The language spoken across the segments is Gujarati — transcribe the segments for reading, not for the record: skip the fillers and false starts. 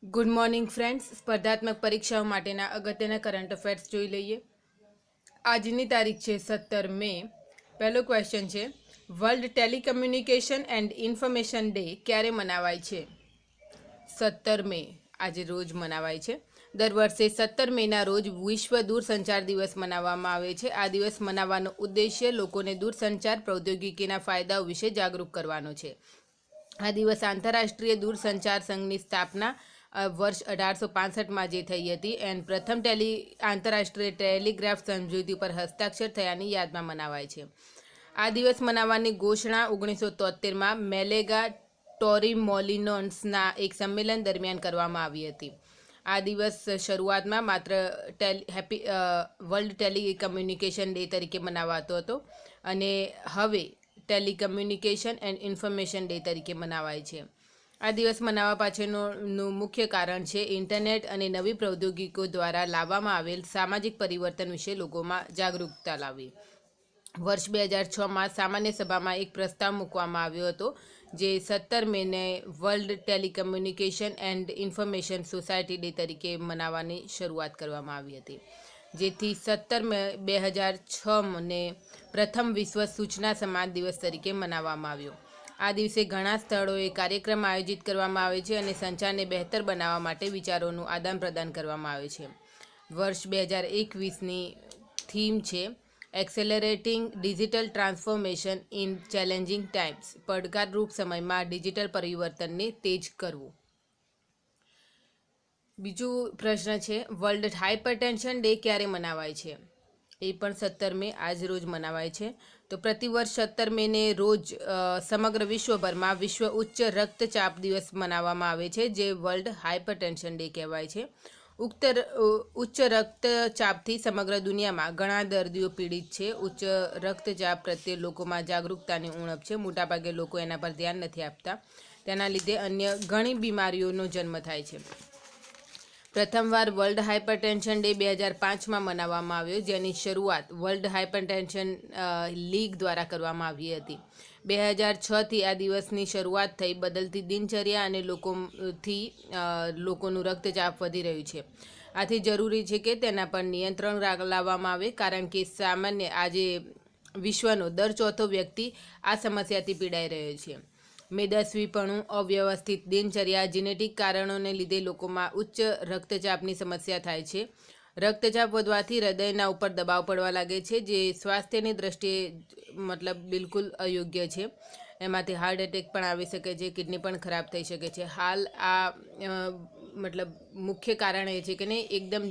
Good morning friends. સ્પર્ધાત્મક પરીક્ષાઓ માટેના અગત્યના કરંટ અફેર્સ જોઈ લઈએ. આજની તારીખ છે 17 મે. પહેલો ક્વેશ્ચન છે, world telecommunication and information day ક્યારે મનાવાય છે? 17 મે આજે રોજ મનાવાય છે. દર વર્ષે 17 મેના રોજ વિશ્વ દૂરસંચાર દિવસ મનાવવામાં આવે છે. આ દિવસ મનાવવાનો ઉદ્દેશ્ય લોકોને દૂરસંચાર પ્રૌદ્યોગિકીના ફાયદાઓ વિશે જાગૃત કરવાનો છે. આ દિવસ આંતરરાષ્ટ્રીય દૂરસંચાર સંઘની સ્થાપના વર્ષ 1865માં જે થઈ હતી એન્ડ પ્રથમ આંતરરાષ્ટ્રીય ટેલિગ્રાફ સમજૂતી પર હસ્તાક્ષર થયાની યાદમાં મનાવાય છે. આ દિવસ મનાવવાની ઘોષણા 1973માં મેલેગા ટોરીમોલિનોન્સના એક સંમેલન દરમિયાન કરવામાં આવી હતી. આ દિવસ શરૂઆતમાં માત્ર વર્લ્ડ ટેલિકમ્યુનિકેશન ડે તરીકે મનાવાતો હતો અને હવે ટેલિકમ્યુનિકેશન એન્ડ ઇન્ફોર્મેશન ડે તરીકે મનાવાય છે. આ દિવસ મનાવવા પાછળનું મુખ્ય કારણ છે ઇન્ટરનેટ અને નવી પ્રૌદ્યોગિકો દ્વારા લાવવામાં આવેલ સામાજિક પરિવર્તન વિશે લોકોમાં જાગૃતતા લાવવી. વર્ષ 2006માં સામાન્ય સભામાં એક પ્રસ્તાવ મૂકવામાં આવ્યો હતો જે 17 મેને world telecommunication and information society day તરીકે મનાવવાની શરૂઆત કરવામાં આવી હતી, જેથી 17 મે 2006ને પ્રથમ વિશ્વ સૂચના સમાજ દિવસ તરીકે મનાવવામાં આવ્યો. આ દિવસે ઘણા સ્થળોએ કાર્યક્રમ આયોજિત કરવામાં આવે છે અને સંચારને બહેતર બનાવવા માટે વિચારોનું આદાન પ્રદાન કરવામાં આવે છે. વર્ષ 2021ની થીમ છે accelerating digital transformation in challenging times. પડકારરૂપ સમયમાં ડિજિટલ પરિવર્તનને તેજ કરવું. બીજું પ્રશ્ન છે, વર્લ્ડ હાઇપરટેન્શન ડે ક્યારે મનાવાય છે? એ પણ 17 મે આજ રોજ મનાવાય છે. તો પ્રતિવર્ષ 17 મેને રોજ સમગ્ર વિશ્વભરમાં વિશ્વ ઉચ્ચ રક્તચાપ દિવસ મનાવવામાં આવે છે, જે વર્લ્ડ હાઇપરટેન્શન ડે કહેવાય છે. ઉચ્ચ રક્તચાપથી સમગ્ર દુનિયામાં ઘણા દર્દીઓ પીડિત છે. ઉચ્ચ રક્તચાપ પ્રત્યે લોકોમાં જાગૃતતાની ઉણપ છે. મોટાભાગે લોકો એના પર ધ્યાન નથી આપતા. તેના લીધે અન્ય ઘણી બીમારીઓનો જન્મ થાય છે. પ્રથમવાર વર્લ્ડ હાઇપરટેન્શન ડે 2005માં મનાવવામાં આવ્યો, જેની શરૂઆત વર્લ્ડ હાઇપરટેન્શન લીગ દ્વારા કરવામાં આવી હતી. 2006થી આ દિવસની શરૂઆત થઈ. બદલતી દિનચર્યા અને લોકોનું રક્તચાપ વધી રહ્યું છે. આથી જરૂરી છે કે તેના પર નિયંત્રણ લાવવામાં આવે, કારણ કે સામાન્ય આજે વિશ્વનો દર ચોથો વ્યક્તિ આ સમસ્યાથી પીડાઈ રહ્યો છે. મેદસ્વીપણું, અવ્યવસ્થિત દિનચર્યા, જેનેટિક કારણોને લીધે લોકોમાં ઉચ્ચ રક્તચાપની સમસ્યા થાય છે. રક્તચાપ વધવાથી હૃદયના ઉપર દબાવ પડવા લાગે છે, જે સ્વાસ્થ્યની દ્રષ્ટિએ બિલકુલ અયોગ્ય છે. એમાંથી હાર્ટ એટેક પણ આવી શકે છે, કિડની પણ ખરાબ થઈ શકે છે. હાલ આ મુખ્ય કારણ એ છે કે નહીં, એકદમ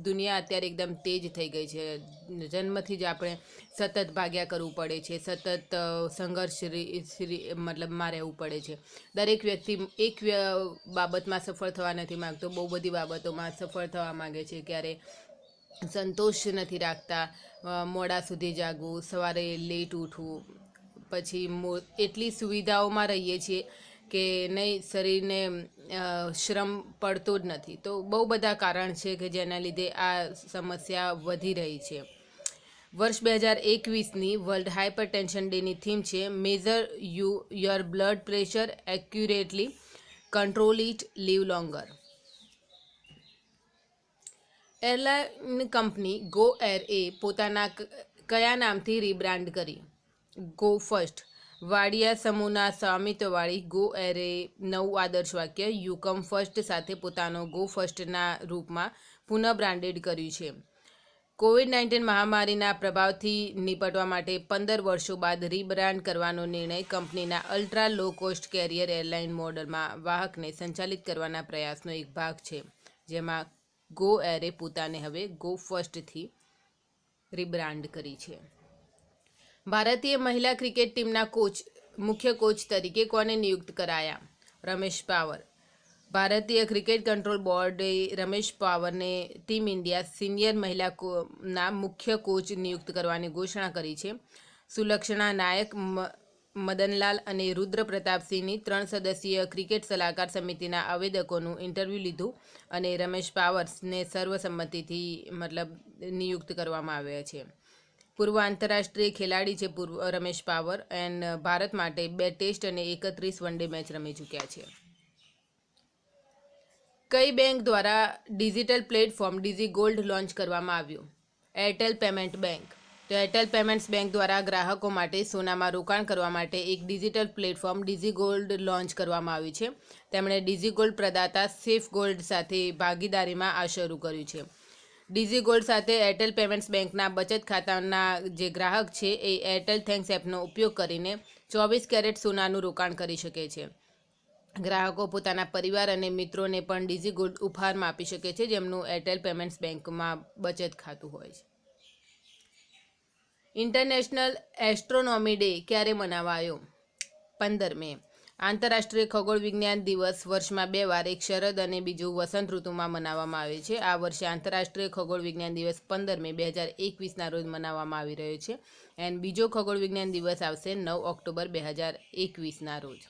દુનિયા અત્યારે એકદમ તેજ થઈ ગઈ છે. જન્મથી જ આપણે સતત ભાગ્યા કરવું પડે છે, સતત સંઘર્ષ માં રહેવું પડે છે. દરેક વ્યક્તિ એક બાબતમાં સફળ થવા નથી માગતો, બહુ બધી બાબતોમાં સફળ થવા માગે છે. ક્યારે સંતોષ નથી રાખતા, મોડા સુધી જાગવું, સવારે લેટ ઉઠવું, પછી એટલી સુવિધાઓમાં રહીએ છીએ કે નહીં, શરીરને શ્રમ પડતો જ નથી. તો બહુ બધા કારણ છે કે જેના લીધે આ સમસ્યા વધી રહી છે. વર્ષ 2021ની વર્લ્ડ હાઇપરટેન્શન ડેની થીમ છે measure your blood pressure accurately, control it, live longer. Airline company Go Air એ પોતાના કયા નામથી રીબ્રાન્ડ કરી? Go first. વાડિયા સમૂહના સ્વામિત્વવાળી ગો એરે નવું આદર્શ વાક્ય યુ કમ ફર્સ્ટ સાથે પોતાનો ગો ફર્સ્ટના રૂપમાં પુનઃ બ્રાન્ડેડ કર્યું છે. કોવિડ-19 મહામારીના પ્રભાવથી નિપટવા માટે 15 વર્ષો બાદ રીબ્રાન્ડ કરવાનો નિર્ણય કંપનીના ultra low cost carrier airline મોડલમાં વાહકને સંચાલિત કરવાના પ્રયાસનો એક ભાગ છે, જેમાં ગો એરે પોતાને હવે ગો ફર્સ્ટથી રીબ્રાન્ડ કરી છે. ભારતીય મહિલા ક્રિકેટ ટીમના મુખ્ય કોચ તરીકે કોને નિયુક્ત કરાયા? રમેશ પાવર. ભારતીય ક્રિકેટ કંટ્રોલ બોર્ડે રમેશ પાવરને ટીમ ઇન્ડિયા સિનિયર મહિલાના મુખ્ય કોચ નિયુક્ત કરવાની ઘોષણા કરી છે. સુલક્ષણા નાયક, મદનલાલ અને રુદ્ર પ્રતાપસિંહની 3 સદસ્યીય ક્રિકેટ સલાહકાર સમિતિના આવેદકોનું ઇન્ટરવ્યૂ લીધું અને રમેશ પાવરને સર્વસંમતિથી નિયુક્ત કરવામાં આવ્યા છે. પૂર્વ આંતરરાષ્ટ્રીય ખેલાડી છે રમેશ પાવર, એન્ડ ભારત માટે 2 ટેસ્ટ અને 31 વન ડે મેચ રમી ચૂક્યા છે. કઈ બેંક દ્વારા digital platform Digi Gold launch કરવામાં આવ્યું? Airtel payment bank. તો એરટેલ પેમેન્ટ્સ બેંક દ્વારા ગ્રાહકો માટે સોનામાં રોકાણ કરવા માટે એક digital platform Digi Gold launch કરવામાં આવ્યું છે. તેમણે ડીજી ગોલ્ડ પ્રદાતા સેફ ગોલ્ડ સાથે ભાગીદારીમાં આ શરૂ કર્યું છે. ડીજી ગોલ્ડ સાથે એરટેલ પેમેન્ટ્સ બેંકના બચત ખાતાના જે ગ્રાહક છે એ એરટેલ થેન્ક્સ એપનો ઉપયોગ કરીને 24 કેરેટ સોનાનું રોકાણ કરી શકે છે. ગ્રાહકો પોતાના પરિવાર અને મિત્રોને પણ ડીજી ગોલ્ડ ઉપહારમાં આપી શકે છે જેમનું એરટેલ પેમેન્ટ્સ બેંકમાં બચત ખાતું હોય છે. ઇન્ટરનેશનલ એસ્ટ્રોનોમી ડે ક્યારે મનાવાયો? 15 મે. આંતરરાષ્ટ્રીય ખગોળ વિજ્ઞાન દિવસ વર્ષમાં 2 વાર, એક શરદ અને બીજું વસંત ઋતુમાં મનાવવામાં આવે છે. આ વર્ષે આંતરરાષ્ટ્રીય ખગોળ વિજ્ઞાન દિવસ 15 મે 2021ના રોજ મનાવવામાં આવી રહ્યો છે એન્ડ બીજો ખગોળ વિજ્ઞાન દિવસ આવશે 9 ઓક્ટોબર 2021ના રોજ.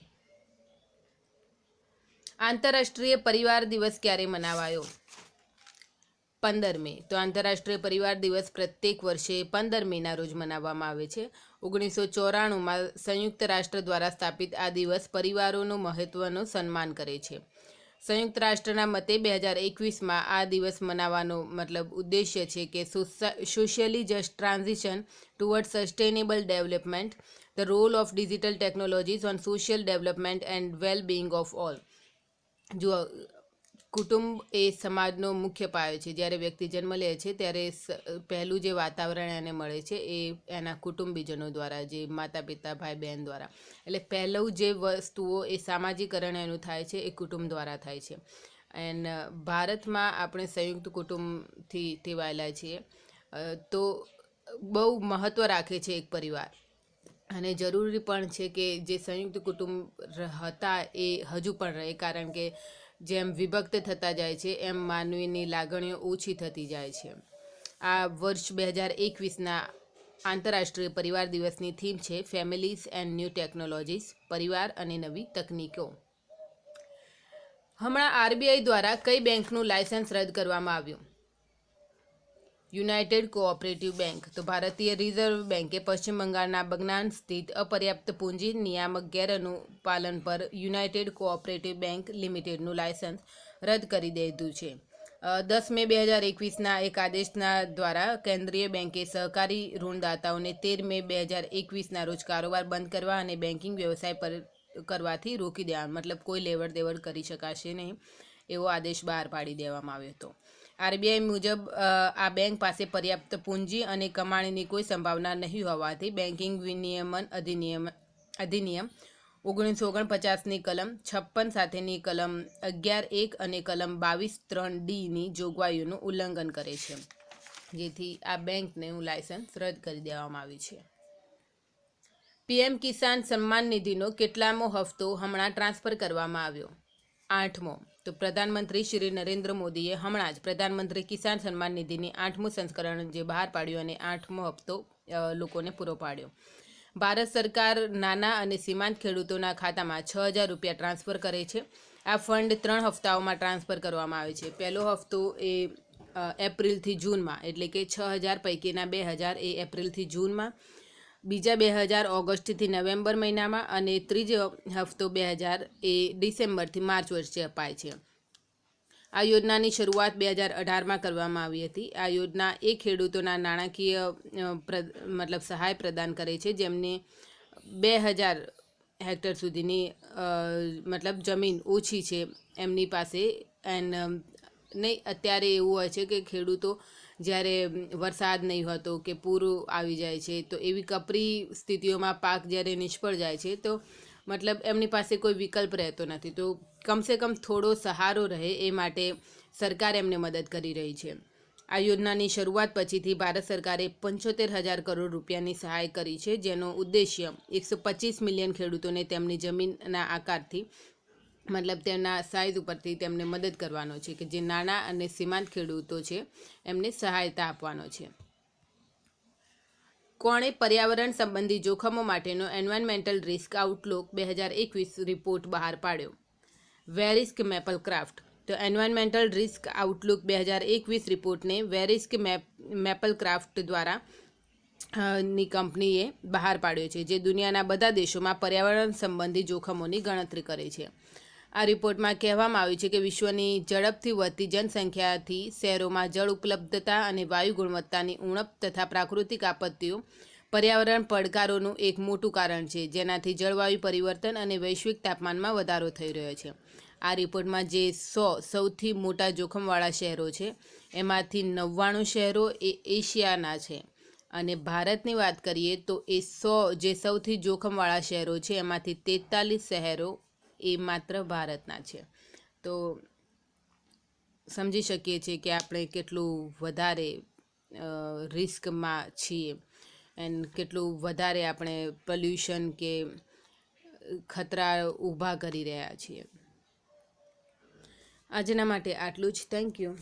આંતરરાષ્ટ્રીય પરિવાર દિવસ ક્યારે મનાવાયો? 15 મે. તો આંતરરાષ્ટ્રીય પરિવાર દિવસ પ્રત્યેક વર્ષે 15 મેના રોજ મનાવવામાં આવે છે. 1994માં સંયુક્ત રાષ્ટ્ર દ્વારા સ્થાપિત આ દિવસ પરિવારોનું મહત્વનું સન્માન કરે છે. સંયુક્ત રાષ્ટ્રના મતે 2021માં આ દિવસ મનાવવાનો મતલબ ઉદ્દેશ્ય છે કે socially just transition towards sustainable development, the role of digital technologies on social development and wellbeing of all. જો કુટુંબ એ સમાજનો મુખ્ય પાયો છે. જ્યારે વ્યક્તિ જન્મ લે છે ત્યારે પહેલું જે વાતાવરણ એને મળે છે એ એના કુટુંબીજનો દ્વારા, જે માતા પિતા ભાઈ બહેન દ્વારા. એટલે પહેલું જે વસ્તુઓ એ સામાજિકરણ એનું થાય છે એ કુટુંબ દ્વારા થાય છે. એન્ડ ભારતમાં આપણે સંયુક્ત કુટુંબથી ટેવાયેલા છીએ, તો બહુ મહત્ત્વ રાખે છે એક પરિવાર. અને જરૂરી પણ છે કે જે સંયુક્ત કુટુંબ હતા એ હજુ પણ રહે, કારણ કે જેમ વિભક્ત થતા જાય છે એમ માનવીની લાગણીઓ ઓછી થતી જાય છે. આ વર્ષ 2021ના આંતરરાષ્ટ્રીય પરિવાર દિવસની થીમ છે ફેમિલીઝ એન્ડ ન્યૂ ટેકનોલોજીસ, પરિવાર અને નવી તકનીકો. હમણાં આરબીઆઈ દ્વારા કઈ બેંકનું લાયસન્સ રદ કરવામાં આવ્યું? United cooperative bank. તો ભારતીય રિઝર્વ બેંકે પશ્ચિમ બંગાળના બગનાન સ્થિત અપર્યાપ્ત પૂંજી નિયામક ગેરઅનુપાલન પર યુનાઇટેડ કોઓપરેટિવ બેંક લિમિટેડનું લાયસન્સ રદ કરી દીધું છે. 10 મે 2021ના એક આદેશના દ્વારા કેન્દ્રીય બેંકે સહકારી ઋણદાતાઓને 13 મે 2021ના રોજ કારોબાર બંધ કરવા અને બેન્કિંગ વ્યવસાય પર કરવાથી રોકી દેવા, મતલબ કોઈ લેવડ દેવડ કરી શકાશે નહીં એવો આદેશ બહાર પાડી દેવામાં આવ્યો હતો. આરબીઆઈ મુજબ આ બેંક પાસે પર્યાપ્ત પૂંજી અને કમાણીની કોઈ સંભાવના નહીં હોવાથી બેન્કિંગ વિનિયમન અધિનિયમ 1949ની કલમ 56 સાથેની કલમ 11(1) અને કલમ 22(3)(d)ની જોગવાઈઓનું ઉલ્લંઘન કરે છે, જેથી આ બેંકનું લાયસન્સ રદ કરી દેવામાં આવ્યું છે. પીએમ કિસાન સન્માન નિધિનો કેટલામો હપ્તો હમણાં ટ્રાન્સફર કરવામાં આવ્યો? 8મો. તો પ્રધાનમંત્રી શ્રી નરેન્દ્ર મોદીએ હમણાં જ પ્રધાનમંત્રી કિસાન સન્માન નિધિની 8મું સંસ્કરણ જે બહાર પાડ્યું અને 8મો હપ્તો લોકોને પૂરો પાડ્યો. ભારત સરકાર નાના અને સીમાંત ખેડૂતોના ખાતામાં 6,000 રૂપિયા ટ્રાન્સફર કરે છે. આ ફંડ 3 હપ્તાઓમાં ટ્રાન્સફર કરવામાં આવે છે. પહેલો હપ્તો એ એપ્રિલથી જૂનમાં, એટલે કે 6,000 પૈકીના 2,000 એ એપ્રિલથી જૂનમાં, બીજા 2,000 ઓગસ્ટથી નવેમ્બર મહિનામાં અને ત્રીજો હપ્તો 2,000 એ ડિસેમ્બરથી માર્ચ વચ્ચે અપાય છે. આ યોજનાની શરૂઆત 2018માં કરવામાં આવી હતી. આ યોજના એ ખેડૂતોના નાણાકીય મતલબ સહાય પ્રદાન કરે છે જેમને 2,000 હેક્ટર સુધીની મતલબ જમીન ઓછી છે એમની પાસે. નહીં, અત્યારે એવું હોય છે કે ખેડૂતો જ્યારે વરસાદ નહીં હોતો કે પૂરું આવી જાય છે, તો એવી કપરી સ્થિતિઓમાં પાક જ્યારે નિષ્ફળ જાય છે તો મતલબ એમની પાસે કોઈ વિકલ્પ રહેતો નથી. તો કમસે કમ થોડો સહારો રહે એ માટે સરકાર એમને મદદ કરી રહી છે. આ યોજનાની શરૂઆત પછીથી ભારત સરકારે 75,000 કરોડ રૂપિયાની સહાય કરી છે, જેનો ઉદ્દેશ્ય 125 મિલિયન ખેડૂતોને તેમની જમીનના આકારથી મતલબ તેમના સાઇઝ ઉપરથી તેમને મદદ કરવાનો છે, કે જે નાના અને સીમાંત ખેડૂતો છે એમને સહાયતા આપવાનો છે. કોણે પર્યાવરણ સંબંધી જોખમો માટેનો એન્વાયરમેન્ટલ રિસ્ક આઉટલુક 2021 રિપોર્ટ બહાર પાડ્યો? વેરિસ્ક મેપલક્રાફ્ટ. તો એન્વાયરમેન્ટલ રિસ્ક આઉટલુક 2021 રિપોર્ટને વેરિસ્ક મેપલક્રાફ્ટ દ્વારા ની કંપનીએ બહાર પાડ્યો છે, જે દુનિયાના બધા દેશોમાં પર્યાવરણ સંબંધી જોખમોની ગણતરી કરે છે. આ રિપોર્ટમાં કહેવામાં આવ્યું છે કે વિશ્વની ઝડપથી વધતી જનસંખ્યાથી શહેરોમાં જળ ઉપલબ્ધતા અને વાયુ ગુણવત્તાની ઉણપ તથા પ્રાકૃતિક આપત્તિઓ પર્યાવરણ પડકારોનું એક મોટું કારણ છે, જેનાથી જળવાયુ પરિવર્તન અને વૈશ્વિક તાપમાનમાં વધારો થઈ રહ્યો છે. આ રિપોર્ટમાં જે 100 સૌથી મોટા જોખમવાળા શહેરો છે, એમાંથી 99 શહેરો એ એશિયાના છે. અને ભારતની વાત કરીએ તો એ 100 જે સૌથી જોખમવાળા શહેરો છે, એમાંથી 43 શહેરો એ માત્ર ભારતના છે. તો સમજી શકીએ છીએ કે આપણે કેટલું વધારે રિસ્કમાં છીએ એન્ડ કેટલું વધારે આપણે પોલ્યુશન કે ખતરા ઊભા કરી રહ્યા છીએ. આજના માટે આટલું જ. Thank you.